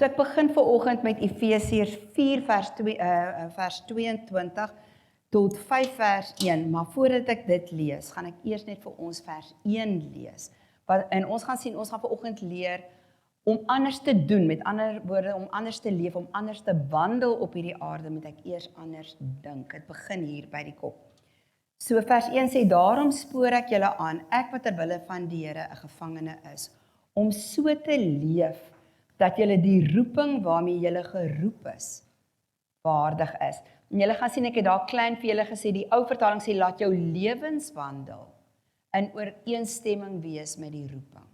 So ek begin vanoggend met Efesiërs 4 vers 22 tot 5 vers 1, maar voordat ek dit lees, gaan ek eers net vir ons vers 1 lees. En ons gaan sien, ons gaan vanoggend leer om anders te doen, met ander woorde, om anders te leef, om anders te wandel op hierdie aarde, moet ek eers anders dink. Het begin hier by die kop. So vers 1 sê, daarom spoor ek julle aan, ek wat ter wille van die Here 'n gevangene is, om so te leef, dat julle die roeping waarmee julle geroep is, waardig is. En julle gaan sien, ek het daar klein vir julle gesê, die ou vertaling sê, laat jou lewenswandel in ooreenstemming wees met die roeping.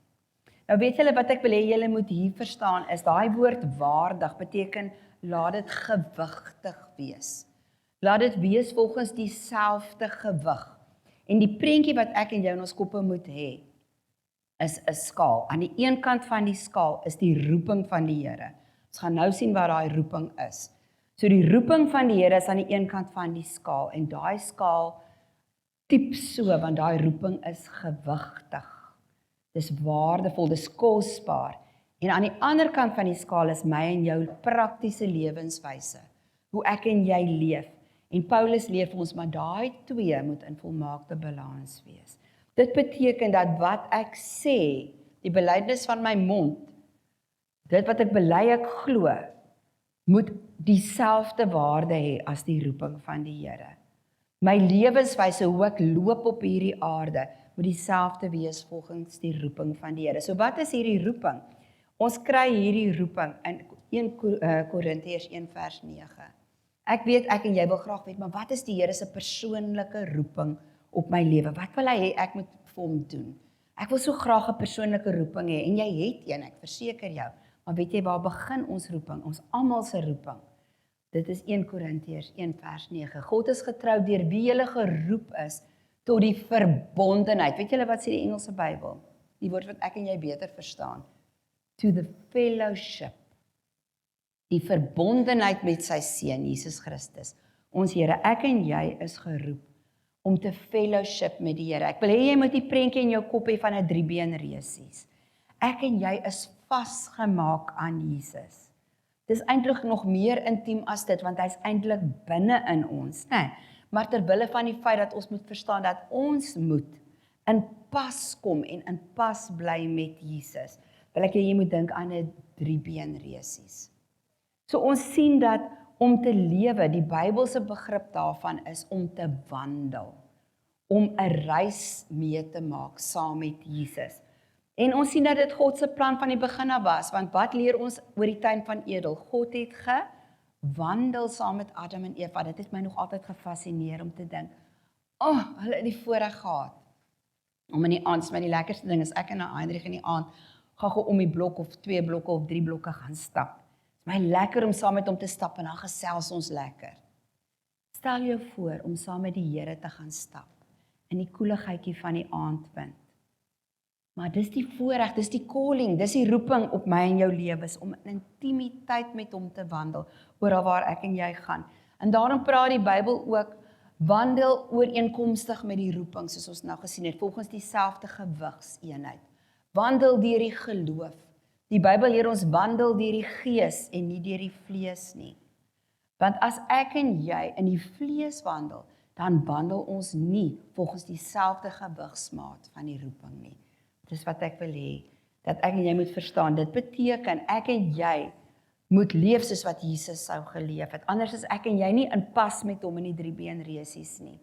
Nou weet julle wat ek wil hê julle moet hier verstaan, is daai woord waardig, beteken, laat dit gewigtig wees. Laat dit wees volgens dieselfde gewig. En die prentjie wat ek en jou in ons koppe moet hê, is 'n skaal. Aan die een kant van die skaal is die roeping van die Here. Ons gaan nou sien wat daai roeping is. So die roeping van die Here is aan die een kant van die skaal, en daai skaal tiep so, want daai roeping is gewigtig. Dis waardevol, dis kosbaar. En aan die ander kant van die skaal is my en jou praktiese lewenswyse, hoe ek en jy leef. En Paulus leer vir ons, maar daai twee moet in volmaakte balans wees. Dit beteken dat wat ek sê, die belydenis van my mond, dit wat ek bely ek glo, moet dieselfde waarde hê as die roeping van die Here. My lewenswyse, hoe ek loop op hierdie aarde, moet dieselfde wees volgens die roeping van die Here. So wat is hierdie roeping? Ons kry hierdie roeping in 1 Korintiërs 1 vers 9. Ek weet, ek en jy wil graag weet, maar wat is die Here se persoonlike roeping op my lewe? Wat wil hy hê ek moet vir hom doen? Ek wil so graag 'n persoonlike roeping hê, en jy het een, ek verseker jou. Maar weet jy waar begin ons roeping? Ons almal se roeping. Dit is 1 Korintiërs 1 vers 9. God is getrou deur wie julle geroep is tot die verbondenheid. Weet julle wat sê die Engelse Bybel? Die woord wat ek en jy beter verstaan. To the fellowship. Die verbondenheid met sy seun Jesus Christus. Ons Here, ek en jy is geroep om te fellowship met die Here. Ek wil hê jy moet die prentjie in jou kop hê van 'n driebeenresies. Ek en jy is vasgemaak aan Jesus. Dis eintlik nog meer intiem as dit, want hy's eintlik binne in ons, né? Maar terwille van die feit dat ons moet verstaan dat ons moet in pas kom en in pas bly met Jesus, wil ek jy moet dink aan 'n driebeenresies. So ons sien dat om te lewe, die Bybelse begrip daarvan is om te wandel, om 'n reis mee te maak saam met Jesus. En ons sien dat dit God se plan van die begin af was, want wat leer ons oor die tuin van Eden? God het gewandel saam met Adam en Eva. Dit het my nog altyd gefascineer om te dink, hulle het die voorreg gehad, om in die aand, maar die lekkerste ding is, ek en Heinrich in die aand, gaan om die blok of 2 blokke of 3 blokke gaan stap. Dit is my lekker om saam met hom te stap, en dan gesels ons lekker. Stel jou voor om saam met die Here te gaan stap, in die koeligheidjie van die aandwind. Maar dis die voorreg, dis die calling, dis die roeping op my en jou lewens, om in intimiteit met hom te wandel, oral waar ek en jy gaan. En daarom praat die Bybel ook, wandel ooreenkomstig met die roeping, soos ons nou gesien het, volgens dieselfde gewigseenheid. Wandel deur die geloof. Die Bybel leer ons wandel deur die gees en nie deur die vlees nie. Want as ek en jy in die vlees wandel, dan wandel ons nie volgens dieselfde gewigsmaat van die roeping nie. Dis wat ek wil hê, dat ek en jy moet verstaan. Dit beteken, ek en jy moet leef soos wat Jesus sou geleef het. Anders is ek en jy nie in pas met hom in die driebeenresies nie.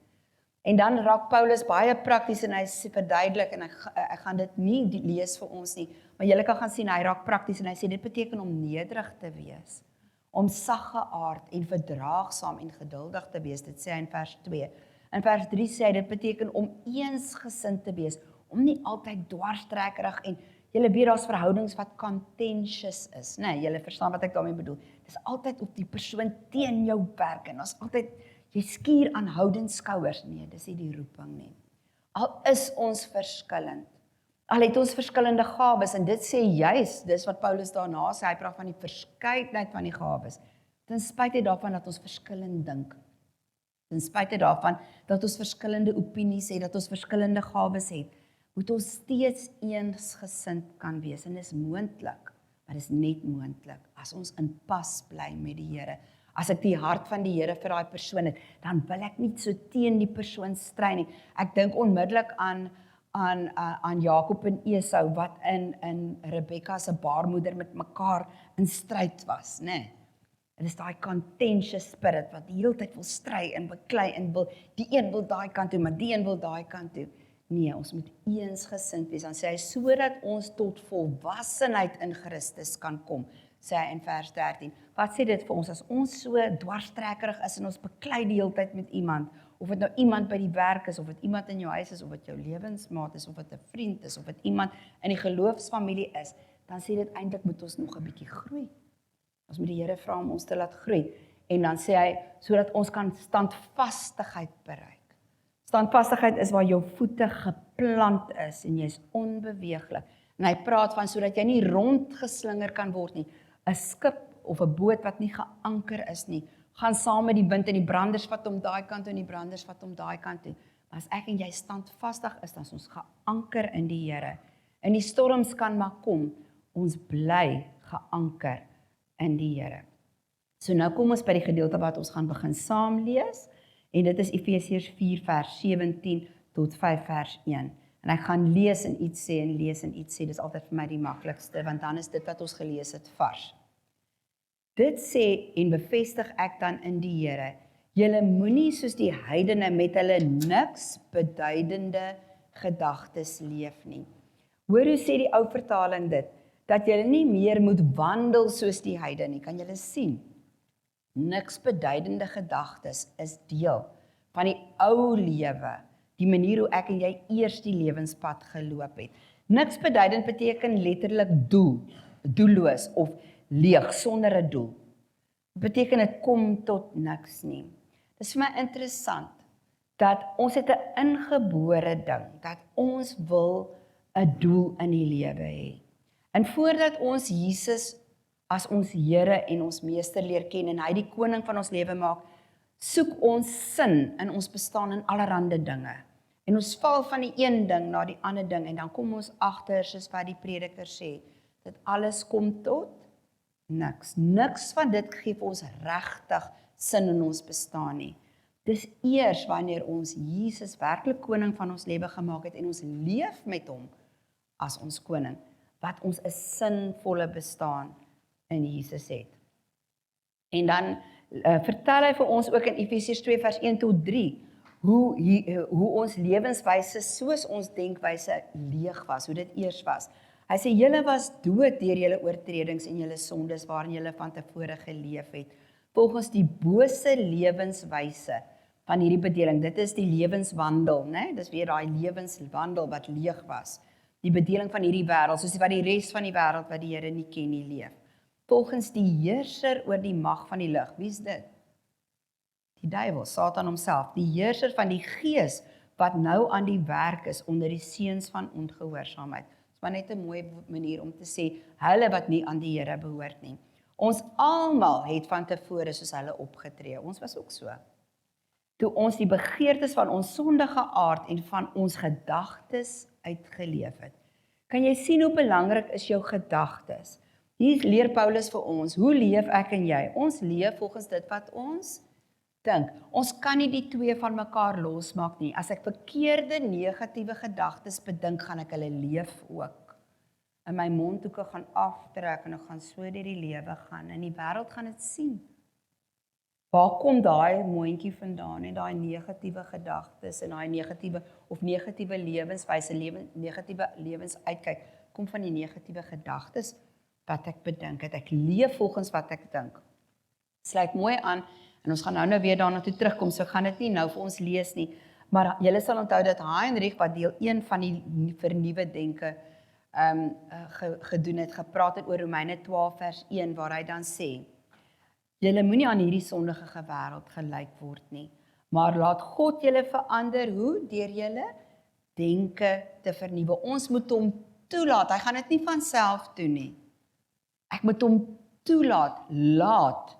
En dan raak Paulus baie prakties en hy verduidelik, en ek gaan dit nie lees vir ons nie, maar julle kan gaan sien, hy raak prakties en hy sê, dit beteken om nederig te wees, om saggeaard en verdraagsaam en geduldig te wees, dit sê hy in vers 2. In vers 3 sê hy, dit beteken om eensgesind te wees, om nie altyd dwarstrekkerig en julle weet daar's verhoudings wat contentious is, né? Julle verstaan wat ek daarmee bedoel. Dis altyd op die persoon teen jou werk en daar's altyd jy skuur aanhoudend skouers. Nee, dis nie die roeping nie. Al is ons verskillend, al het ons verskillende gawes, en dit sê juis, dis wat Paulus daarna sê, hy praat van die verskeidenheid van die gawes, ten spyte daarvan dat ons verskillend dink, ten spyte daarvan dat ons verskillende opinies het, dat ons verskillende gawes het, moet ons steeds eensgesind kan wees, en dis moontlik, maar dit is net moontlik as ons in pas bly met die Here. As ek die hart van die Here vir daai persoon het, dan wil ek nie so teen die persoon stry nie. Ek dink onmiddellik aan Jakob en Esau wat in Rebekka se baarmoeder met mekaar in stryd was, né? Dit is daai contentious spirit wat die hele tyd wil stry en beklei en die een wil daai kant toe, maar die een wil daai kant toe. Nee, ons moet eensgesind wees. Dan sê hy, sodat ons tot volwassenheid in Christus kan kom, sê hy in vers 13. Wat sê dit vir ons, as ons so dwarstrekkerig is en ons beklei die hele tyd met iemand, of dit nou iemand by die werk is, of dit iemand in jou huis is, of dit jou lewensmaat is, of dit 'n vriend is, of dit iemand in die geloofsfamilie is, dan sê dit eintlik moet ons nog 'n bietjie groei. Ons moet die Here vra om ons te laat groei. En dan sê hy, sodat ons kan standvastigheid bereik. Standvastigheid is waar jou voete geplant is en jy's onbeweeglik. En hy praat van sodat jy nie rondgeslinger kan word nie. 'n Skip of 'n boot wat nie geanker is nie, gaan saam met die wind en die branders vat om daai kant toe en die branders vat om daai kant toe. Maar as ek en jy standvastig is, dan is ons geanker in die Here. En die storms kan maar kom, ons bly geanker in die Here. So nou kom ons by die gedeelte wat ons gaan begin saam lees, en dit is Efesiërs 4 vers 17 tot 5 vers 1. En ek gaan lees en iets sê en lees en iets sê, dis altyd vir my die maklikste, want dan is dit wat ons gelees het vars. Dit sê en bevestig ek dan in die Here, julle moenie soos die heidene met hulle niks beduidende gedagtes leef nie. Hoor hoe sê die ou vertaling dit, dat julle nie meer moet wandel soos die heidene nie, kan julle sien? Niks beduidende gedagtes is deel van die ou lewe, die manier hoe ek en jy eers die lewenspad geloop het. Niks beduidend beteken letterlik doelloos of leeg, sonder 'n doel. Beteken dit kom tot niks nie. Dit is vir my interessant, dat ons het 'n ingebore ding, dat ons wil 'n doel in die lewe hê. En voordat ons Jesus as ons Here en ons Meester leer ken en hy die koning van ons lewe maak, soek ons sin in ons bestaan in allerhande dinge. En ons val van die een ding na die ander ding en dan kom ons agter, soos wat die prediker sê, dat alles kom tot niks. Niks van dit gee vir ons regtig sin in ons bestaan nie. Dis eers wanneer ons Jesus werklik koning van ons lewe gemaak het en ons leef met hom as ons koning, wat ons 'n sinvolle bestaan in Jesus het. En dan vertel hy vir ons ook in Efesiërs 2 vers 1 tot 3 hoe ons lewenswyse soos ons denkwyse leeg was, hoe dit eers was. Hy sê julle was dood deur julle oortredings en julle sondes waarin julle van tevore geleef het, volgens die bose lewenswyse van hierdie bedeling. Dit is die lewenswandel, né? Dis weer daai lewenswandel wat leeg was. Die bedeling van hierdie wêreld, soos wat die res van die wêreld wat die Here nie ken nie leef. Volgens die heerser oor die mag van die lig. Wie is dit? Die duiwel, Satan homself, die heerser van die gees wat nou aan die werk is onder die seuns van ongehoorsaamheid. Dit is maar net 'n mooi manier om te sê, hulle wat nie aan die Here behoort nie. Ons almal het van tevore soos hulle opgetree. Ons was ook so. Toe ons die begeertes van ons sondige aard en van ons gedagtes uitgeleef het. Kan jy sien hoe belangrik is jou gedagtes? Hier leer Paulus vir ons, hoe leef ek en jy? Ons leef volgens dit wat ons dink. Ons kan nie die twee van mekaar losmaak nie. As ek verkeerde negatiewe gedagtes bedink, gaan ek hulle leef ook. En my mondhoeke gaan aftrek en ek gaan so deur die lewe gaan. En die wêreld gaan dit sien. Waar kom daai mondjie vandaan en daai negatiewe gedagtes en daai negatiewe lewenswyse, negatiewe lewensuitkyk kom van die negatiewe gedagtes wat ek bedink het. Ek leef volgens wat ek dink. Sluit mooi aan en ons gaan nou weer daarna toe terugkom, so gaan dit nie nou vir ons lees nie, maar julle sal onthou dat Heinrich wat deel 1 van die vernuwe denke gedoen het, gepraat het oor Romeine 12 vers 1 waar hy dan sê: julle moenie aan hierdie sondige wêreld gelyk word nie, maar laat God julle verander, hoe? Deur julle denke te vernuwe. Ons moet hom toelaat, hy gaan dit nie van self doen nie. Ek moet hom toelaat, laat,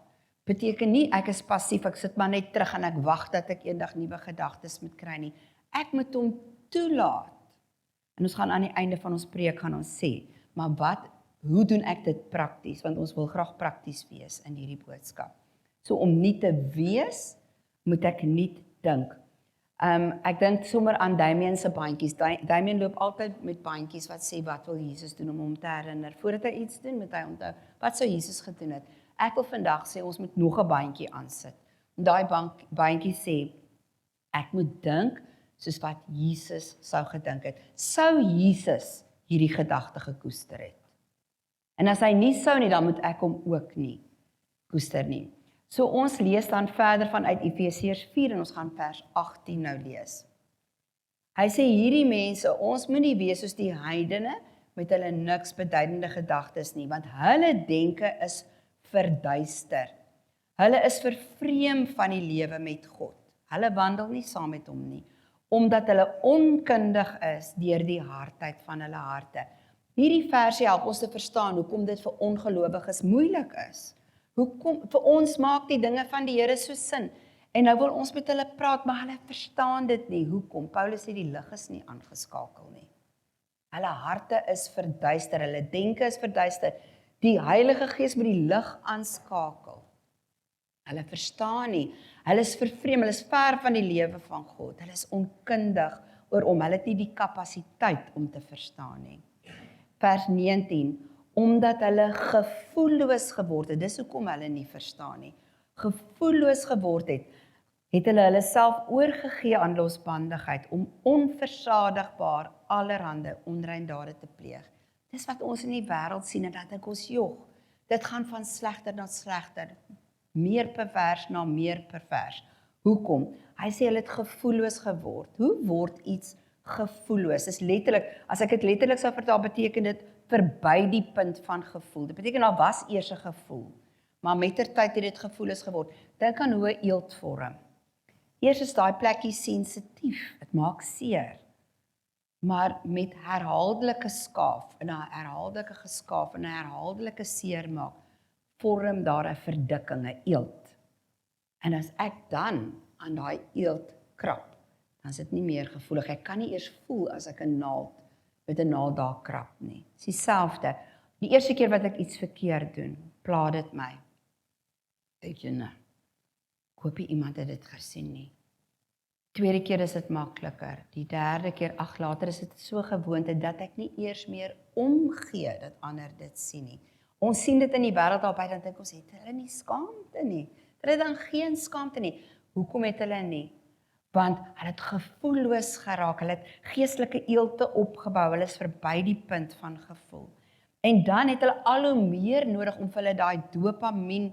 beteken nie ek is passief, ek sit maar net terug en ek wag dat ek eendag nuwe gedagtes moet kry nie. Ek moet hom toelaat. En ons gaan aan die einde van ons preek gaan ons sê, maar hoe doen ek dit prakties? Want ons wil graag prakties wees in hierdie boodskap. So om nie te wees, moet ek nie dink. Ek dink sommer aan Damien se bandjies. Damien loop altyd met bandjies wat sê wat wil Jesus doen om hom te herinner. Voordat hy iets doen, moet hy onthou wat sou Jesus gedoen het. Ek wil vandag sê ons moet nog 'n bandjie aansit. En daai bandjie sê ek moet dink soos wat Jesus sou gedink het. Sou Jesus hierdie gedagte gekoester het? En as hy nie sou nie, dan moet ek hom ook nie koester nie. So ons lees dan verder vanuit Efesiërs 4 en ons gaan vers 18 nou lees. Hy sê hierdie mense, ons moet nie wees soos die heidene met hulle niks beduidende gedagtes nie, want hulle denke is verduister. Hulle is vervreem van die lewe met God. Hulle wandel nie saam met hom nie, omdat hulle onkundig is deur die hardheid van hulle harte. Hierdie versie help ons te verstaan hoekom dit vir ongelowiges moeilik is. Hoekom vir ons maak die dinge van die Here so sin. En nou wil ons met hulle praat, maar hulle verstaan dit nie. Hoekom? Paulus sê die lig is nie aangeskakel nie. Hulle harte is verduister, hulle denke is verduister. Die Heilige Gees moet die lig aanskakel. Hulle verstaan nie. Hulle is vervreem, hulle is ver van die lewe van God. Hulle is onkundig oor hom. Hulle het nie die kapasiteit om te verstaan nie. Vers 19. Omdat hulle gevoelloos geword het, dis hoekom hulle nie verstaan nie, gevoelloos geword het, het hulle self oorgegee aan losbandigheid, om onversadigbaar allerhande onrein dade te pleeg. Dis wat ons in die wêreld sien, en dat ek ons jog, dit gaan van slegter na slegter, meer pervers na meer pervers. Hoekom? Hy sê hulle het gevoelloos geword. Hoe word iets gevoelloos? Dis letterlik, as ek dit letterlik sou vertaal, beteken dit verby die punt van gevoel. Dit beteken daar was eers 'n gevoel, maar mettertyd het dit gevoelloos geword. Dink aan hoe 'n eelt vorm. Eers is daai plekkie sensitief, dit maak seer. Maar met herhaaldelike skaaf, en 'n herhaaldelike geskaaf, en 'n herhaaldelike seermaak, vorm daar 'n verdikking, 'n eelt. En as ek dan aan daai eelt krap, dan is dit nie meer gevoelig. Ek kan nie eers voel as ek 'n naald met 'n naald daar krap nie. Dis dieselfde. Die eerste keer wat ek iets verkeerd doen, pla dit my. Dink jy nou? Ek hoop nie iemand het dit gesien nie. Tweede keer is dit makliker. Die derde keer, later is dit so gewoonte dat ek nie eers meer omgee dat ander dit sien nie. Ons sien dit in die wêreld daarby, dan dink ons, het hulle nie skaamte nie. Hulle dan geen skaamte nie. Hoekom het hulle nie? Want hulle het gevoelloos geraak, hulle het geestelike eelte opgebou, hulle is verby die punt van gevoel. En dan het hulle al hoe meer nodig om vir hulle daai dopamien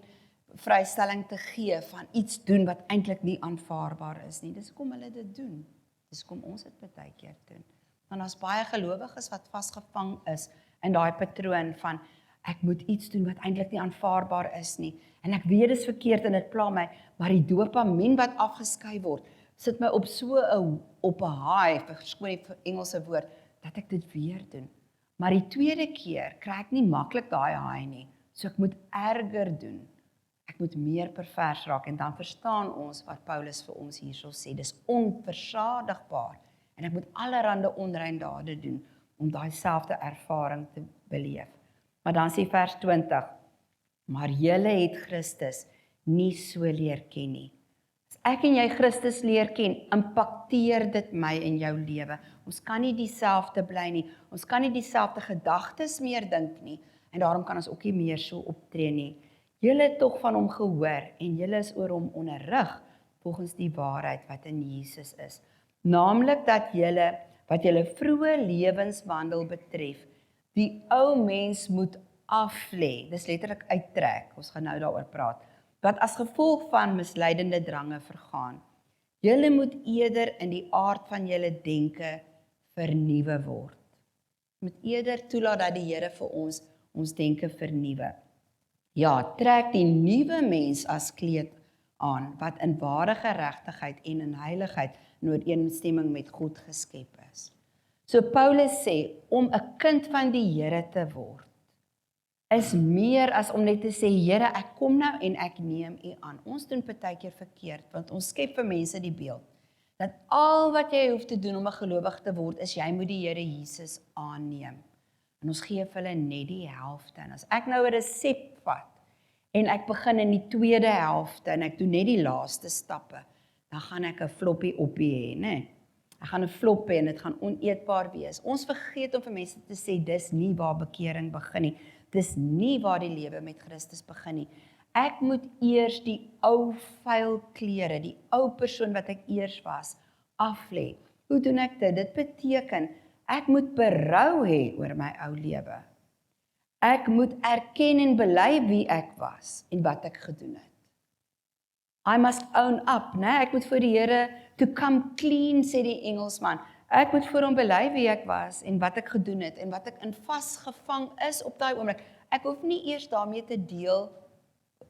vrystelling te gee van iets doen wat eintlik nie aanvaarbaar is nie. Dis hoekom hulle dit doen. Dis hoekom ons dit baie keer doen. Want daar's baie gelowiges wat vasgevang is in daai patroon van ek moet iets doen wat eintlik nie aanvaarbaar is nie. En ek weet dit is verkeerd en dit pla my, maar die dopamien wat afgeskei word, sit my op so 'n high, verskoon die Engelse woord, dat ek dit weer doen. Maar die tweede keer kry ek nie maklik daai high nie, so ek moet erger doen. Ek moet meer pervers raak, en dan verstaan ons wat Paulus vir ons hierso sê, dis onversadigbaar, en ek moet allerhande onrein dade doen, om daai selfde ervaring te beleef. Maar dan sê vers 20, maar julle het Christus nie so leer ken nie. As ek en jy Christus leer ken, impakteer dit my in jou lewe. Ons kan nie dieselfde bly nie, ons kan nie dieselfde gedagtes meer dink nie, en daarom kan ons ook nie meer so optree nie. Julle het tog van hom gehoor, en julle is oor hom onderrig, volgens die waarheid wat in Jesus is. Naamlik dat julle, wat julle vroeë lewenswandel betref, die ou mens moet aflê, dis letterlik uittrek, ons gaan nou daaroor praat, wat as gevolg van misleidende drange vergaan. Julle moet eerder in die aard van julle denke vernuwe word. Moet eerder toelaat dat die Here vir ons denke vernuwe. Ja, trek die nuwe mens as kleed aan, wat in ware geregtigheid en in heiligheid in ooreenstemming met God geskep is. So Paulus sê, om 'n kind van die Here te word, is meer as om net te sê, Here, ek kom nou en ek neem u aan. Ons doen partykeer verkeerd, want ons skep vir mense die beeld, dat al wat jy hoef te doen om 'n gelowige te word, is jy moet die Here Jesus aanneem. En ons gee vir hulle net die helfte. En as ek nou 'n resep vat, en ek begin in die tweede helfte, en ek doen net die laaste stappe, dan gaan ek 'n floppie oppie hê, né? Ek gaan 'n flop hê en dit gaan oneetbaar wees. Ons vergeet om vir mense te sê, dis nie waar bekering begin nie. Dis nie waar die lewe met Christus begin nie. Ek moet eers die ou vuil klere, die ou persoon wat ek eers was, af lê. Hoe doen ek dit? Dit beteken, ek moet berou hê oor my ou lewe. Ek moet erken en bely wie ek was en wat ek gedoen het. I must own up, né? Ek moet vir die Here to come clean, sê die Engelsman. Ek moet vir hom bely wie ek was en wat ek gedoen het en wat ek in vasgevang is op daai oomblik. Ek hoef nie eers daarmee te deel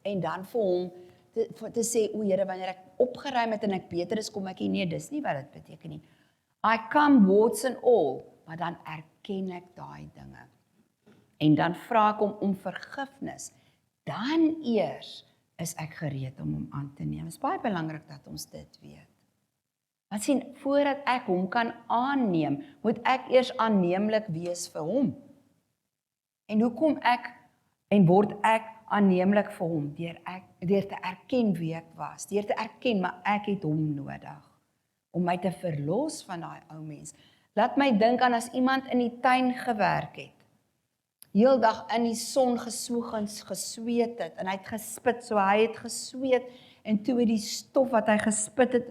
en dan vir hom te sê, o Here, wanneer ek opgeruim het en ek beter is, kom ek hier. Nee, dis nie wat dit beteken nie. I come warts and all, maar dan erken ek daai dinge. En dan vra ek hom om vergifnis. Dan eers is ek gereed om hom aan te neem. Dit is baie belangrik dat ons dit weet. Want sien, voordat ek hom kan aanneem, moet ek eers aanneemlik wees vir hom. En hoekom word ek aanneemlik vir hom? Deur te erken wie ek was, deur te erken, maar ek het hom nodig, om my te verlos van daai ou mens. Laat my dink aan as iemand in die tuin gewerk het, heel dag in die son geswoeg en gesweet het, en hy het gespit, so hy het gesweet, en toe het die stof wat hy gespit het,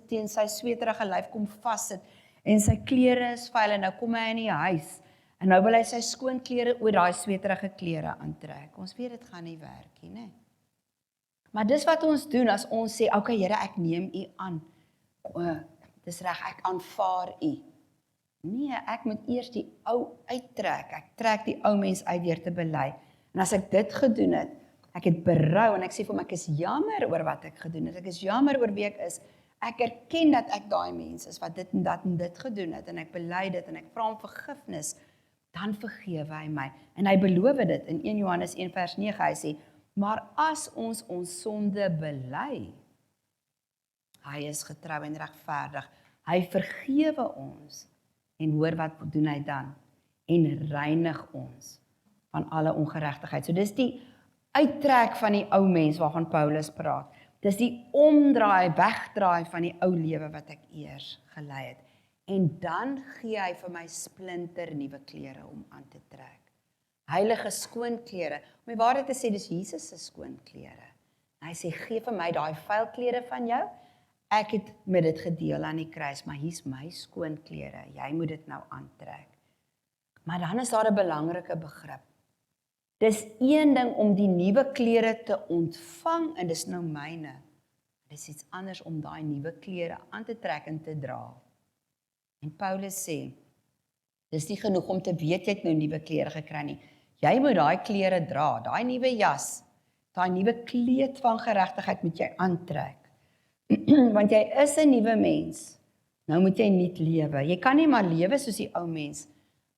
teen sy sweterige lyf kom vassit, en sy klere is vuil, en nou kom hy in die huis, en nou wil hy sy skoon klere oor daai sweterige klere aantrek. Ons weet dit gaan nie werk nie, né? Maar dis wat ons doen as ons sê, okay Here, ek neem u aan. Dis reg, ek aanvaar u. Nee, ek moet eers die ou uittrek. Ek trek die ou mens uit deur te bely. En as ek dit gedoen het, ek het berou en ek sê vir hom, ek is jammer oor wat ek gedoen het. Ek is jammer oor wie ek is. Ek erken dat ek daai mens is wat dit en dat en dit gedoen het en ek bely dit en ek vra hom vergifnis. Dan vergewe hy my. En hy beloof dit in 1 Johannes 1 vers 9. Hy sê, maar as ons sonde bely, hy is getrou en regverdig. Hy vergewe ons. En hoor wat doen hy dan? En reinig ons van alle ongeregtigheid. So dis die uittrek van die ou mens waarvan Paulus praat. Dis die omdraai, wegdraai van die ou lewe wat ek eers gelei het. En dan gee hy vir my splinter nuwe klere om aan te trek. Heilige skoon klere. Om die waarheid te sê, dis Jesus se skoon klere. En hy sê, gee vir my daai vuil klere van jou. Ek het met dit gedeel aan die kruis, maar hier's my skoon klere. Jy moet dit nou aantrek. Maar dan is daar 'n belangrike begrip. Dis een ding om die nuwe klere te ontvang en dis nou myne. Dis iets anders om daai nuwe klere aan te trek en te dra. En Paulus sê, dis nie genoeg om te weet jy het nou nuwe klere gekry nie. Jy moet daai klere dra, daai nuwe jas, daai nuwe kleed van geregtigheid moet jy aantrek. Want jy is 'n nuwe mens. Nou moet jy nuut lewe. Jy kan nie maar lewe soos die ou mens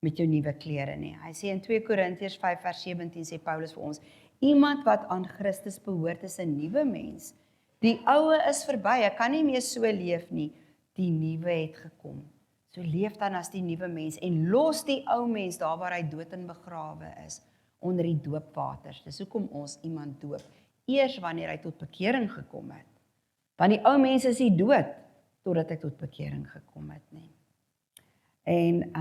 met jou nuwe klere nie. Hy sê in 2 Korintiërs 5 vers 17 sê Paulus vir ons, iemand wat aan Christus behoort is 'n nuwe mens. Die oue is verby, ek kan nie meer so leef nie. Die nuwe het gekom. So leef dan as die nuwe mens en los die ou mens daar waar hy dood en begrawe is, onder die doopwaters. Dis hoekom ons iemand doop, eers wanneer hy tot bekering gekom het. Want die ou mens is nie dood, totdat hy tot bekering gekom het nie. En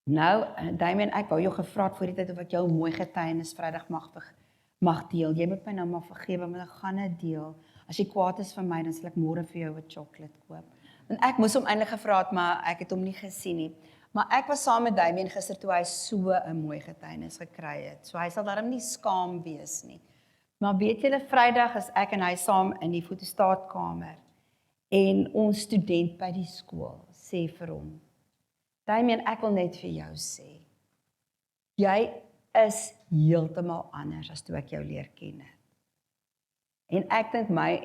nou, Damien, ek wou jou gevra het voor die tyd of ek jou 'n mooi getuienis Vrydag mag deel. Jy moet my nou maar vergewe, maar ek gaan dit deel. As jy kwaad is vir my, dan sal ek môre vir jou 'n chocolate koop. En ek moes hom eintlik gevra het, maar ek het hom nie gesien nie. Maar ek was saam met Damien gister toe hy so 'n mooi getuienis gekry het. So hy sal daarom nie skaam wees nie. Maar weet julle, Vrydag is ek en hy saam in die fotostaatkamer. En ons student by die skool sê vir hom, Damien, ek wil net vir jou sê, jy is heeltemal anders as toe ek jou leer ken het. En ek dink my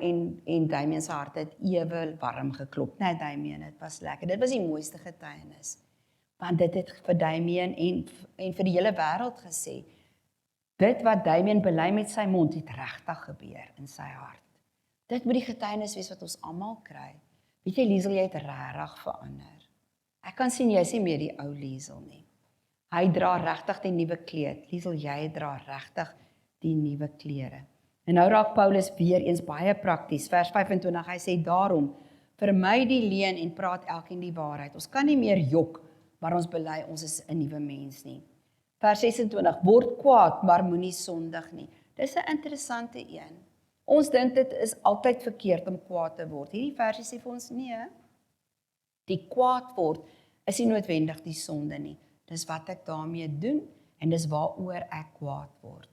en Damien se hart het ewe warm geklop. Nee, Damien, dit was lekker. Dit was die mooiste getuienis. Want dit het vir Damien en vir die hele wêreld gesê, dit wat Damien bely met sy mond het regtig gebeur in sy hart. Dit moet die getuienis wees wat ons almal kry. Weet jy, Liesel, jy het regtig verander. Ek kan sien jy is nie meer die ou Liesel nie. Hy dra regtig die nuwe kleed. Liesel, jy dra regtig die nuwe klere. En nou raak Paulus weer eens baie prakties. Vers 25, hy sê daarom, vermy die leuen en praat elkeen die waarheid. Ons kan nie meer jok, maar ons bely ons is 'n nuwe mens nie. Vers 26, word kwaad, maar moenie sondig nie. Dis 'n interessante een. Ons dink dit is altyd verkeerd om kwaad te word. Hierdie versie sê vir ons nee. Die kwaad word is nie noodwendig die sonde nie. Dis wat ek daarmee doen en dis waaroor ek kwaad word.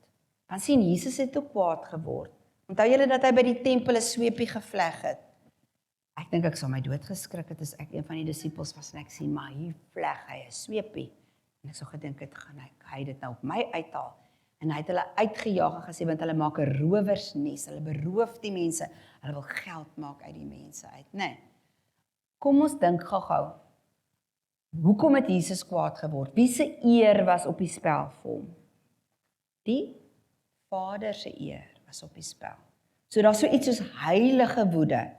Want sien, Jesus het ook kwaad geword. Onthou julle dat hy by die tempel 'n sweepie gevleg het? Ek dink ek sal my dood geskrik het as ek een van die disippels was en ek sien, maar hier vleg hy 'n sweepie. En ek sou gedink het, gaan hy dit nou op my uithaal. En hy het hulle uitgejaag en gesê, want hulle maak 'n rowersnes, hulle beroof die mense, hulle wil geld maak uit die mense uit. Nee. Kom ons dink gou-gou. Hoekom het Jesus kwaad geword? Wie se eer was op die spel vir hom? Die Vader se eer was op die spel. So daar's so iets soos heilige woede,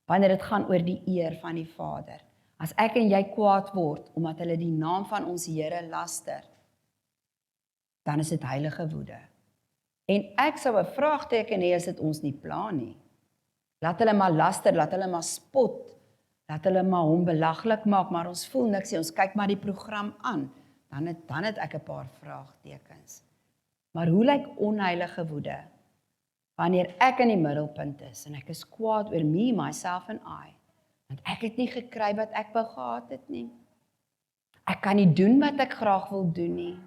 wanneer dit gaan oor die eer van die Vader. As ek en jy kwaad word, omdat hulle die naam van ons Here laster, dan is dit heilige woede. En ek sou 'n vraagteken hê as dit ons nie pla nie. Laat hulle maar laster, laat hulle maar spot, laat hulle maar hom belaglik maak, maar ons voel niks nie, ons kyk maar die program aan, dan het ek 'n paar vraagtekens. Maar hoe lyk onheilige woede? Wanneer ek in die middelpunt is, en ek is kwaad oor me, myself and I, want ek het nie gekry wat ek wou gehad het nie. Ek kan nie doen wat ek graag wil doen nie.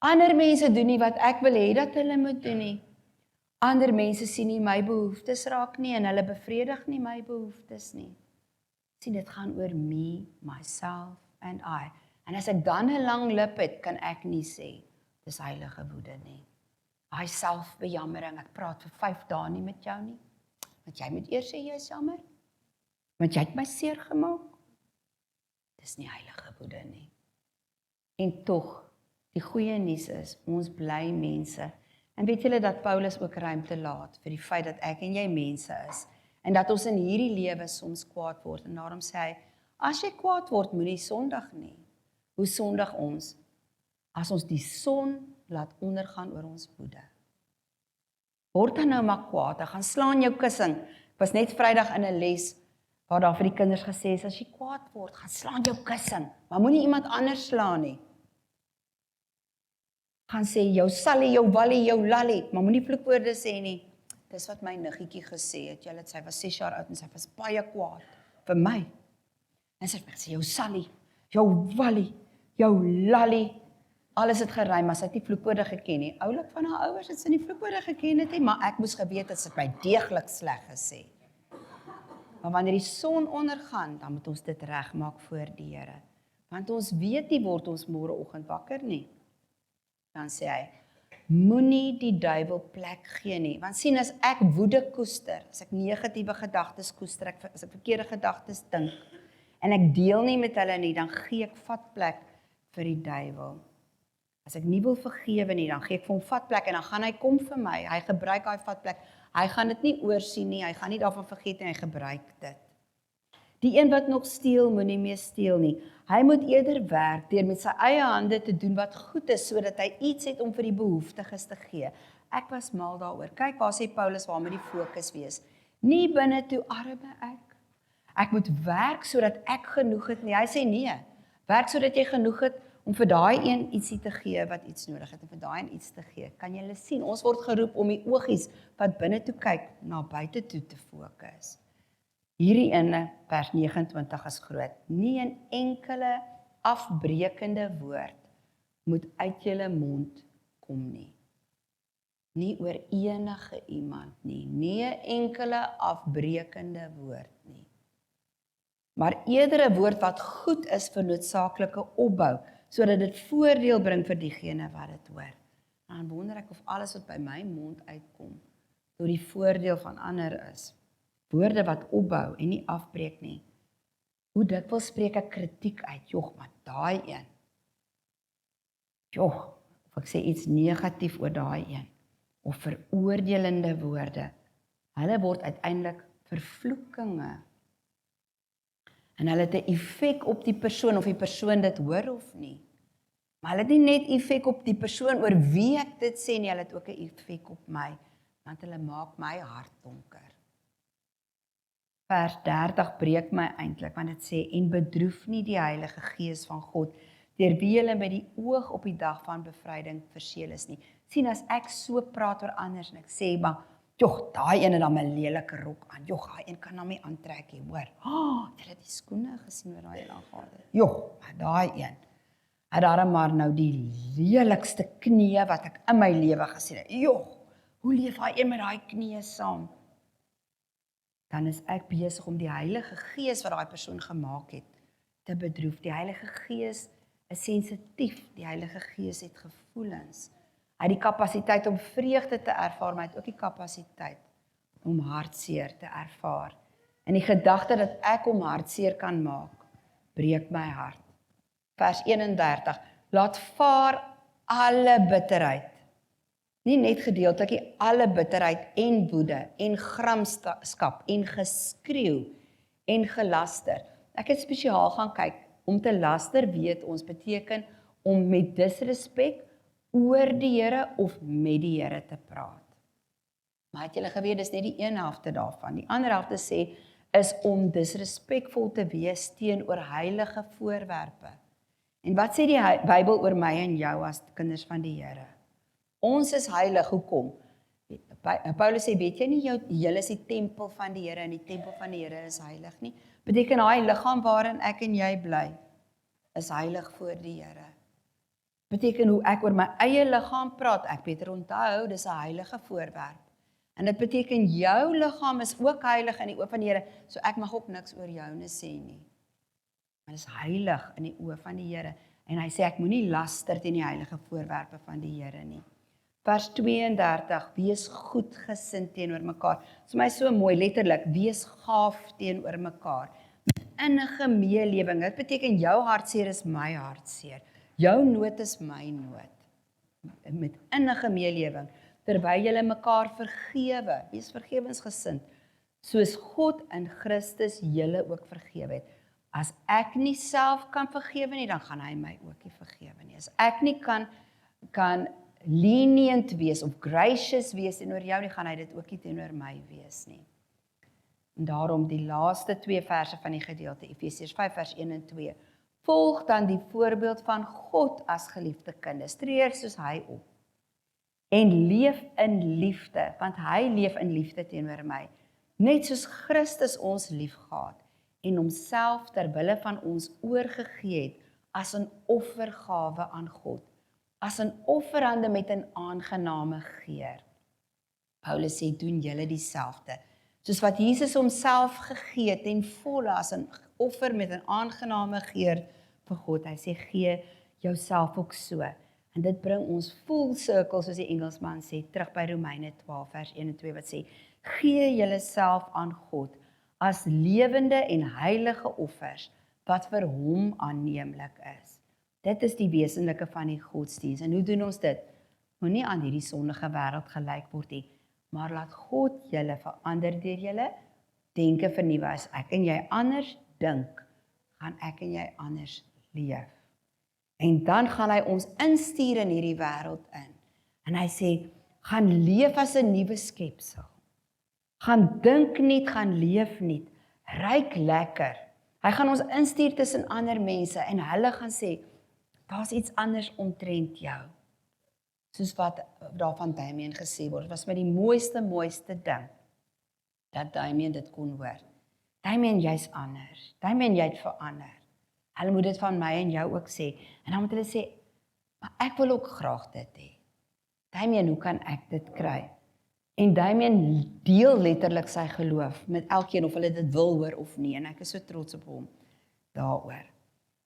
Ander mense doen nie wat ek wil hê dat hulle moet doen nie. Ander mense sien nie my behoeftes raak nie, en hulle bevredig nie my behoeftes nie. Sien, dit gaan oor me, myself and I. En as ek dan 'n lang lip het, kan ek nie sê, dis heilige woede nie. Hy selfbejammering, ek praat vir 5 dae nie met jou nie. Want jy moet eers sê jy is jammer. Want jy het my seer gemaak. Dis nie heilige woede nie. En tog, die goeie nuus is, ons bly mense. En weet julle dat Paulus ook ruimte laat vir die feit dat ek en jy mense is. En dat ons in hierdie lewe soms kwaad word. En daarom sê hy, as jy kwaad word, moenie sondig nie. Hoe sondig ons? As ons die son laat ondergaan oor ons woede. Word dan nou maar kwaad, gaan slaan jou kussing. Ek was net Vrydag in 'n les, waar daar vir die kinders gesê is, as jy kwaad word, gaan slaan jou kussing, maar moenie iemand anders slaan nie. Gaan sê, jou sallie, jou wallie, jou lallie, maar moenie vloekwoorde sê nie. Dis wat my niggetjie gesê het, julle, sy was 6 jaar oud en sy was baie kwaad vir my. En sy het my gesê, jou sallie, jou wallie, jou lallie, alles het gerym, maar sy het nie vloekwoorde geken nie. Oulik van haar ouers het sy nie vloekwoorde geken het nie, maar ek moes geweet dat sy my deeglik sleg gesê. Maar wanneer die son ondergaan, dan moet ons dit regmaak voor die Here. Want ons weet nie word ons môreoggend wakker nie. Dan sê hy, moenie die duiwel plek gee nie. Want sien, as ek woede koester, as ek negatiewe gedagtes koester, as ek verkeerde gedagtes dink, en ek deel nie met hulle nie, dan gee ek vatplek vir die duiwel. As ek nie wil vergewe nie, dan gee ek vir hom vatplek en dan gaan hy kom vir my. Hy gebruik daai vatplek. Hy gaan dit nie oorsien nie, hy gaan nie daarvan vergeet nie, hy gebruik dit. Die een wat nog steel, moenie meer steel nie. Hy moet eerder werk deur met sy eie hande te doen wat goed is, sodat hy iets het om vir die behoeftiges te gee. Ek was mal daaroor. Kyk, waar sê Paulus, waar moet die fokus wees? Nie binne toe arme ek. Ek moet werk sodat ek genoeg het nie. Hy sê nee, werk sodat jy genoeg het om vir daai een ietsie te gee wat iets nodig het, en vir daai een iets te gee. Kan julle sien, ons word geroep om die oogies wat binne toe kyk, na buite toe te fokus. Hierdie ene, vers 29 is groot. Nie 'n enkele afbreekende woord moet uit julle mond kom nie. Nie oor enige iemand nie. Nie 'n enkele afbreekende woord nie. Maar eerder 'n woord wat goed is vir noodsaaklike opbou, sodat dit voordeel bring vir diegene wat dit hoor. Dan wonder ek of alles wat by my mond uitkom, tot die voordeel van ander is. Woorde wat opbou en nie afbreek nie. Hoe dikwels spreek ek kritiek uit, jog, maar daai een. Jog, of ek sê iets negatief oor daai een, of veroordelende woorde. Hulle word uiteindelik vervloekinge. En hulle het 'n effek op die persoon, of die persoon dit hoor of nie. Maar hulle het nie net effek op die persoon oor wie ek dit sê nie, hulle het ook 'n effek op my, want hulle maak my hart donker. Vers 30 breek my eintlik, want dit sê, en bedroef nie die Heilige Gees van God, deur wie julle met die oog op die dag van bevryding verseël is nie. Sien, as ek so praat oor anders, en ek sê, maar, joh, daai een het dan 'n lelike rok aan, joh, daai een kan hom nie aantrek nie, hoor. Het jy die skoene gesien wat daai een aangetrek het? Joh, daai een. Het daarom maar nou die lelikste knieë wat ek in my lewe gesien het. Joh, hoe leef daai een met daai knieë saam? Dan is ek besig om die Heilige Gees wat daai persoon gemaak het, te bedroef. Die Heilige Gees is sensitief, die Heilige Gees het gevoelens. Hy het die kapasiteit om vreugde te ervaar, maar hy het ook die kapasiteit om hartseer te ervaar. En die gedagte dat ek hom hartseer kan maak, breek my hart. Vers 31, laat vaar alle bitterheid. Nie net gedeeltelik nie, alle bitterheid en woede en gramskap en geskreeu en gelaster. Ek het spesiaal gaan kyk, om te laster weet ons beteken om met disrespek oor die Here of met die Here te praat. Maar het julle geweet, dis net die een helfte daarvan. Die ander helfte sê, is om disrespekvol te wees teenoor heilige voorwerpe. En wat sê die Bybel oor my en jou as kinders van die Here? Ons is heilig, hoekom? Paulus sê, weet jy nie, julle is die tempel van die Here en die tempel van die Here is heilig nie. Beteken daai liggaam waarin ek en jy bly, is heilig voor die Here. Beteken hoe ek oor my eie liggaam praat, ek beter onthou, dis 'n heilige voorwerp. En dit beteken jou liggaam is ook heilig in die oë van die Here, so ek mag ook niks oor joune sê nie. Maar dit is heilig in die oë van die Here. En hy sê, ek moenie laster teen die heilige voorwerpe van die Here nie. Vers 32, wees goedgesind teenoor mekaar. Dit is my so mooi, letterlik, wees gaaf teenoor mekaar. Met innige meelewing, dit beteken jou hartseer is my hartseer. Jou nood is my nood. Met innige meelewing, terwyl julle mekaar vergewe, wees vergewensgesind, soos God in Christus julle ook vergewe het. As ek nie self kan vergewe nie, dan gaan hy my ook nie vergewe nie. As ek nie kan lenient wees of gracious wees teenoor jou nie, gaan hy dit ook nie teenoor my wees nie. En daarom die laaste 2 verse van die gedeelte, Efesiërs 5 vers 1 en 2. Volg dan die voorbeeld van God as geliefde kinders, tree soos hy op. En leef in liefde, want hy leef in liefde teenoor my. Net soos Christus ons liefgehad en homself ter wille van ons oorgegee het as 'n offergawe aan God, as 'n offerande met 'n aangename geur. Paulus sê, doen julle dieselfde. Soos wat Jesus homself gegee het ten volle as 'n offer met 'n aangename geur vir God. Hy sê, gee jouself ook so. En dit bring ons full circle, soos die Engelsman sê, terug by Romeine 12 vers 1 en 2 wat sê, gee julleself aan God as lewende en heilige offers wat vir hom aanneemlik is. Dit is die wesenlike van die godsdienst. En hoe doen ons dit? Moenie aan hierdie sondige wêreld gelyk word nie, maar laat God julle verander deur julle denke vernuwe. As ek en jy anders dink, gaan ek en jy anders leef. En dan gaan hy ons instuur in hierdie wêreld in. En hy sê, gaan leef as 'n nuwe skepsel. Gaan dink nie, gaan leef nie. Ryk lekker. Hy gaan ons instuur tussen ander mense en hulle gaan sê, daar's iets anders omtrent jou. Soos wat daar van Damien gesê word, was met die mooiste ding, dat Damien dit kon hoor. Damien, jy's anders. Damien, jy het verander. Hulle moet dit van my en jou ook sê. En dan moet hulle sê, maar ek wil ook graag dit hê. Damien, hoe kan ek dit kry? En Damien deel letterlik sy geloof met elkeen of hulle dit wil hoor of nie. En ek is so trots op hom daaroor.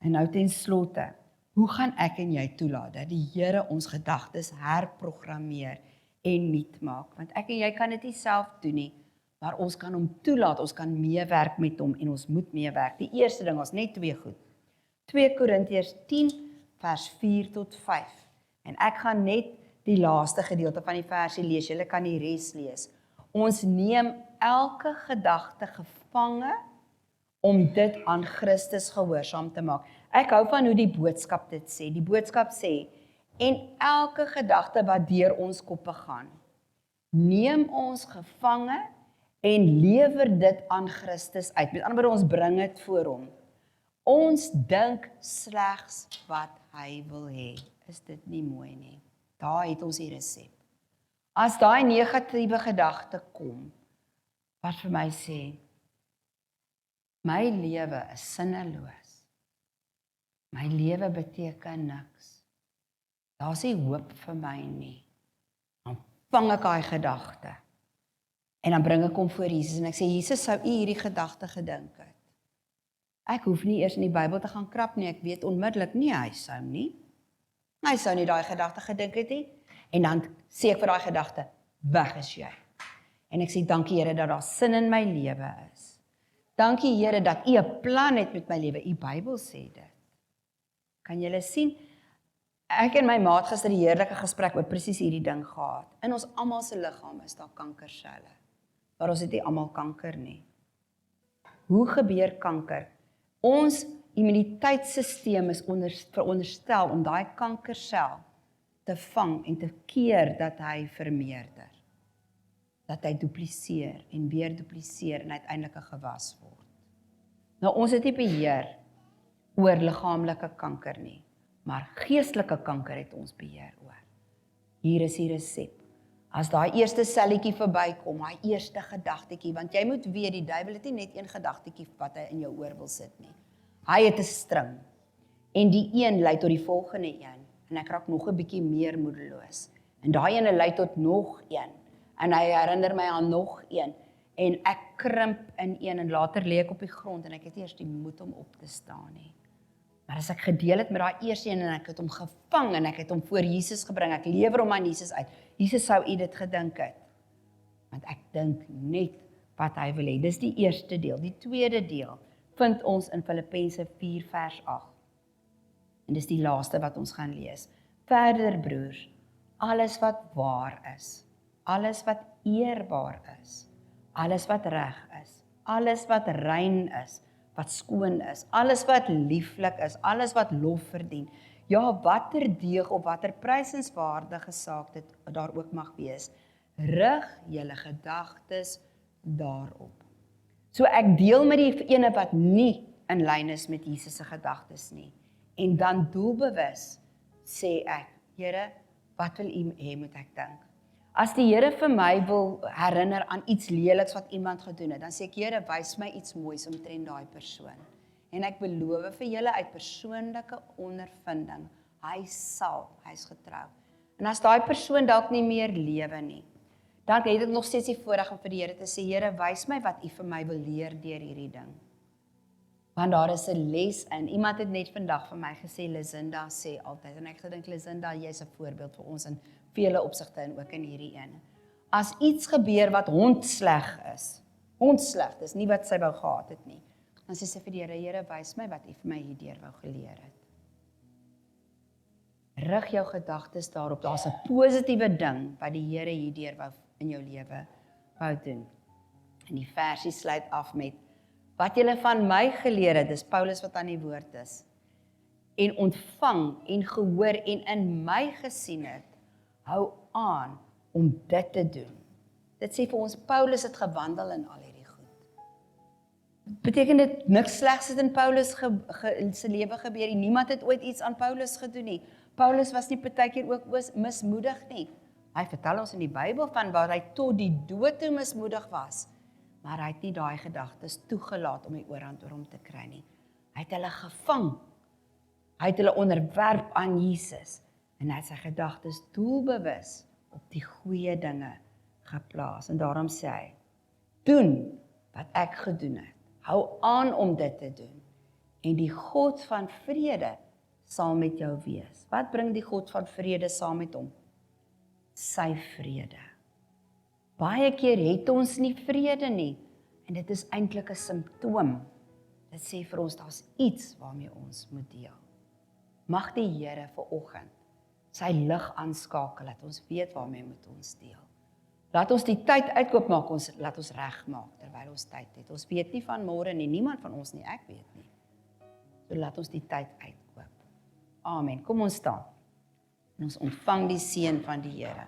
En nou ten slotte, hoe gaan ek en jy toelaat dat die Here ons gedagtes herprogrammeer en nuut maak? Want ek en jy kan dit nie self doen nie, maar ons kan hom toelaat, ons kan meewerk met hom en ons moet meewerk. Die eerste ding, ons net 2 goed. 2 Korintiërs 10 vers 4 tot 5. En ek gaan net die laaste gedeelte van die versie lees, julle kan die res lees. Ons neem elke gedagte gevange om dit aan Christus gehoorsaam te maak. Ek hou van hoe die boodskap dit sê. Die boodskap sê, en elke gedagte wat deur ons koppe gaan, neem ons gevange en lewer dit aan Christus uit. Met ander woorde, ons bring dit voor hom. Ons dink slegs wat hy wil hê. Is dit nie mooi nie? Daar het ons die resep. As daai negatiewe gedagte kom, wat vir my sê, my lewe is sinneloos. My lewe beteken niks. Daar's nie hoop vir my nie. Dan vang ek daai gedagte. En dan bring ek hom voor Jesus en ek sê, Jesus, sou u hierdie gedagte gedink het? Ek hoef nie eers in die Bybel te gaan krap nie, ek weet onmiddellik nie, hy sou nie. Hy sou nie daai gedagte gedink het nie. En dan sê ek vir daai gedagte, weg is jy. En ek sê, dankie Here dat daar sin in my lewe is. Dankie Here dat u 'n plan het met my lewe. U Bybel sê dit. Kan julle sien? Ek en my maat gister 'n heerlike gesprek oor presies hierdie ding gehad. In ons almal se liggaam is daar kankerselle. Maar ons het nie almal kanker nie. Hoe gebeur kanker? Ons immuniteitstelsel is veronderstel om daai kankersel te vang en te keer dat hy vermeerder. Dat hy dupliseer en weer dupliseer en uiteindelik 'n gewas word. Nou ons het nie beheer oor liggaamlike kanker nie, maar geestelike kanker het ons beheer oor. Hier is die resep. As daai eerste selletjie verbykom, daai eerste gedagtetjie, want jy moet weet, die duiwel het nie net een gedagtetjie wat hy in jou oor wil sit nie. Hy het 'n string. En die een lei tot die volgende een. En ek raak nog 'n bietjie meer moedeloos. En daai ene lei tot nog een. En hy herinner my aan nog een. En ek krimp in een en later lê ek op die grond en ek het eers die moed om op te staan nie. Maar as ek gedeel het met daai eerste een en ek het hom gevang en ek het hom voor Jesus gebring, ek lewer hom aan Jesus uit. Jesus sou u dit gedink het. Want ek dink net wat hy wil hê. Dis die eerste deel. Die tweede deel vind ons in Filippense 4 vers 8. En dis die laaste wat ons gaan lees. Verder broers, alles wat waar is, alles wat eerbaar is, alles wat reg is, alles wat rein is, wat skoon is, alles wat lieflik is, alles wat lof verdien, ja, watter deeg of watter prysenswaardige saak dit daar ook mag wees, rig julle gedagtes daarop. So ek deel met die ene wat nie in lyn is met Jesus se gedagtes nie. En dan doelbewus sê ek, Here, wat wil u hê moet ek dink? As die Here vir my wil herinner aan iets leliks wat iemand gedoen het, dan sê ek, Here, wys my iets moois omtrent daai persoon. En ek beloof vir julle uit persoonlike ondervinding, hy's getrou. En as daai persoon dalk nie meer lewe nie, dan het ek nog steeds die voorreg om vir die Here te sê, Here, wys my wat u vir my wil leer deur hierdie ding. Want daar is 'n les in. Iemand het net vandag vir my gesê, Lisinda sê altyd, en ek gedink, Lisinda, jy's 'n voorbeeld vir ons in vele opsigte en ook in hierdie een. As iets gebeur wat hondsleg is nie wat sy wou gehad het nie, dan sê sy vir die Here, Here, wys my wat u vir my hierdeur wou geleer het. Rig jou gedagtes daarop, daar's 'n positiewe ding wat die Here hierdeur wou in jou lewe wou doen. En die versie sluit af met, wat julle van my geleer het, dis Paulus wat aan die woord is, en ontvang en gehoor en in my gesien het, hou aan om dit te doen. Dit sê vir ons, Paulus het gewandel in al hierdie goed. Beteken dit niks slegs het in Paulus se lewe gebeur nie? Niemand het ooit iets aan Paulus gedoen nie. Paulus was nie partykeer ook mismoedig nie. Hy vertel ons in die Bybel van waar hy tot die dood toe mismoedig was. Maar hy het nie daai gedagtes toegelaat om die oorhand oor hom te kry nie. Hy het hulle gevang. Hy het hulle onderwerp aan Jesus. En hy het sy gedagtes doelbewus op die goeie dinge geplaas. En daarom sê hy, doen wat ek gedoen het. Hou aan om dit te doen. En die God van vrede sal met jou wees. Wat bring die God van vrede saam met hom? Sy vrede. Baie keer het ons nie vrede nie. En dit is eintlik 'n simptoom. Dit sê vir ons, daar's iets waarmee ons moet deel. Mag die Here vanoggend sy lig aanskakel, dat ons weet waarmee moet ons deel. Laat ons die tyd uitkoop maak, laat ons reg maak terwyl ons tyd het. Ons weet nie van môre nie, niemand van ons nie, ek weet nie. So laat ons die tyd uitkoop. Amen. Kom ons staan. En ons ontvang die seën van die Here.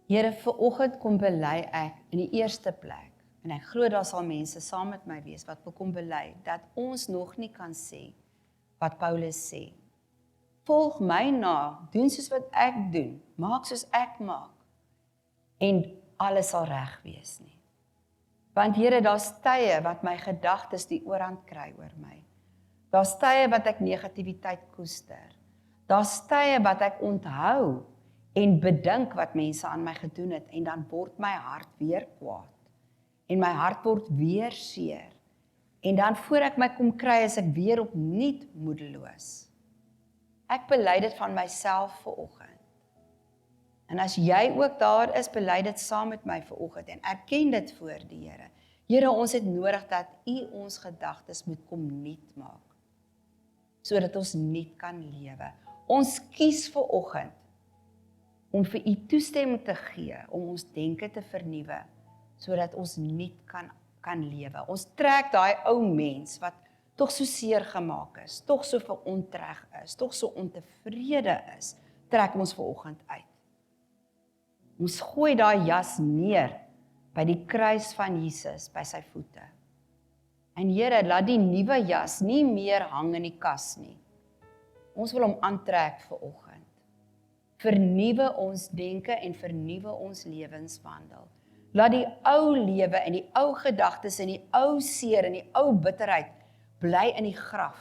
Here, vanoggend kom bely ek in die eerste plek, en ek glo daar sal mense saam met my wees wat wil kom bely, dat ons nog nie kan sê wat Paulus sê. Volg my na, doen soos wat ek doen, maak soos ek maak, en alles sal reg wees nie. Want Here, daar's tye wat my gedagtes die oorhand kry oor my. Daar's tye wat ek negativiteit koester. Daar's tye wat ek onthou en bedink wat mense aan my gedoen het, en dan word my hart weer kwaad. En my hart word weer seer. En dan voor ek my kom kry, is ek weer opnuut moedeloos. Ek bely dit van myself vanoggend. En as jy ook daar is, bely dit saam met my vanoggend en erken dit voor die Here. Here, ons het nodig dat U ons gedagtes moet kom nuut maak, sodat ons nuut kan lewe. Ons kies vanoggend om vir U toestemming te gee, om ons denke te vernuwe, sodat ons nuut kan lewe. Ons trek daai ou mens wat tog so seer gemaak is, tog so verontreg is, tog so ontevrede is, trek ons vanoggend uit. Ons gooi daai jas neer by die kruis van Jesus, by sy voete. En Here, laat die nuwe jas nie meer hang in die kas nie. Ons wil hom aantrek vanoggend. Vernuwe ons denke en vernuwe ons lewenswandel. Laat die ou lewe en die ou gedagtes en die ou seer en die ou bitterheid bly in die graf.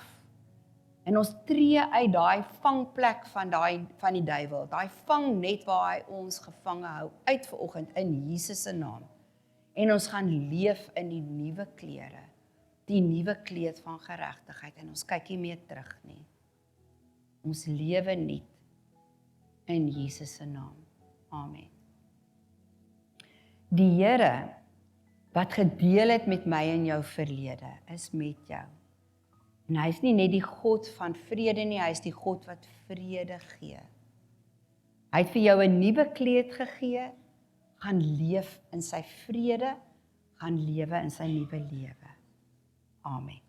En ons tree uit daai vangplek van die duiwel, daai vangnet waar hy ons gevange hou, uit vanoggend in Jesus se naam. En ons gaan leef in die nuwe klere, die nuwe kleed van geregtigheid, en ons kyk nie meer terug nie. Ons lewe nuut in Jesus se naam. Amen. Die Here wat gedeel het met my in jou verlede, is met jou. En hy is nie net die God van vrede nie, hy is die God wat vrede gee. Hy het vir jou 'n nuwe kleed gegee, gaan leef in sy vrede, gaan lewe in sy nuwe lewe. Amen.